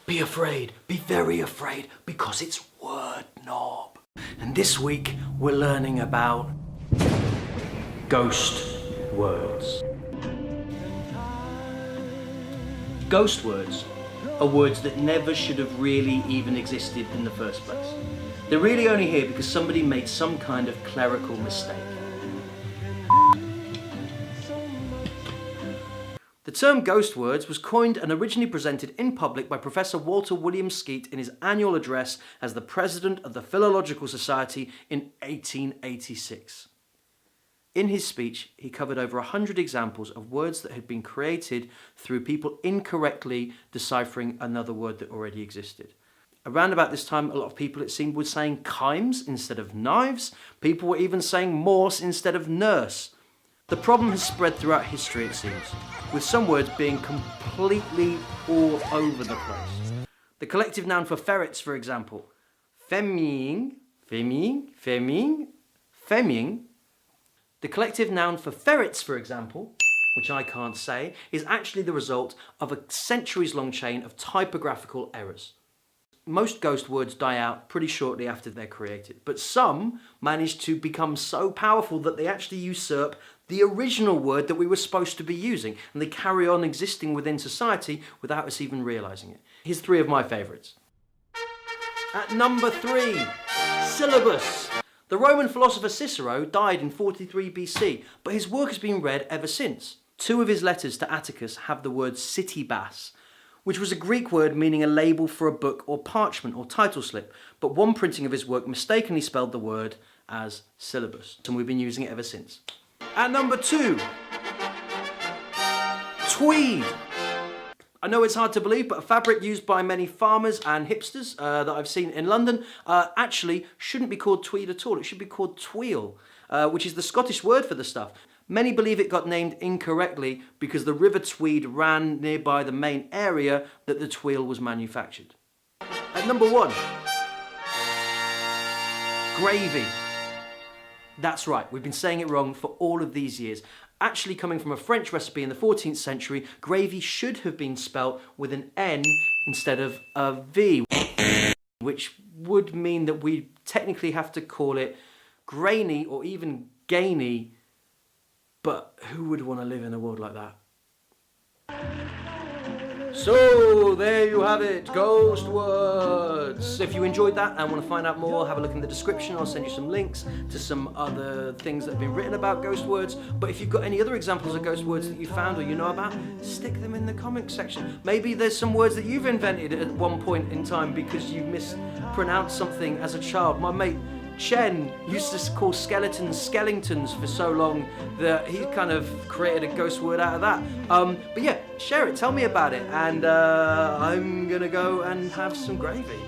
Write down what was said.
Be afraid, be very afraid, because it's word knob. And this week we're learning about ghost words. Ghost words are words that never should have really even existed in the first place. They're really only here because somebody made some kind of clerical mistake. The term ghost words was coined and originally presented in public by Professor Walter William Skeet in his annual address as the President of the Philological Society in 1886. In his speech, he covered over 100 examples of words that had been created through people incorrectly deciphering another word that already existed. Around about this time, a lot of people, it seemed, were saying chimes instead of knives. People were even saying morse instead of nurse. The problem has spread throughout history, it seems, with some words being completely all over the place. The collective noun for ferrets, for example, femming. The collective noun for ferrets, for example, which I can't say, is actually the result of a centuries-long chain of typographical errors. Most ghost words die out pretty shortly after they're created, but some manage to become so powerful that they actually usurp the original word that we were supposed to be using, and they carry on existing within society without us even realising it. Here's three of my favourites. At number 3, syllabus. The Roman philosopher Cicero died in 43 BC, but his work has been read ever since. 2 of his letters to Atticus have the word syllabus, which was a Greek word meaning a label for a book or parchment or title slip, but one printing of his work mistakenly spelled the word as syllabus, and we've been using it ever since. At number 2, tweed. I know it's hard to believe, but a fabric used by many farmers and hipsters that I've seen in London actually shouldn't be called tweed at all. It should be called tweel, which is the Scottish word for the stuff. Many believe it got named incorrectly because the River Tweed ran nearby the main area that the tweel was manufactured. At number 1, gravy. That's right, we've been saying it wrong for all of these years. Actually coming from a French recipe in the 14th century, gravy should have been spelt with an N instead of a V, which would mean that we technically have to call it grainy or even gainy, but who would want to live in a world like that? So, there you have it, ghost words. If you enjoyed that and want to find out more, have a look in the description. I'll send you some links to some other things that have been written about ghost words. But if you've got any other examples of ghost words that you found or you know about, stick them in the comment section. Maybe there's some words that you've invented at one point in time because you mispronounced something as a child. My mate Chen used to call skeletons skellingtons for so long that he kind of created a ghost word out of that. But yeah, share it, tell me about it, and I'm gonna go and have some gravy.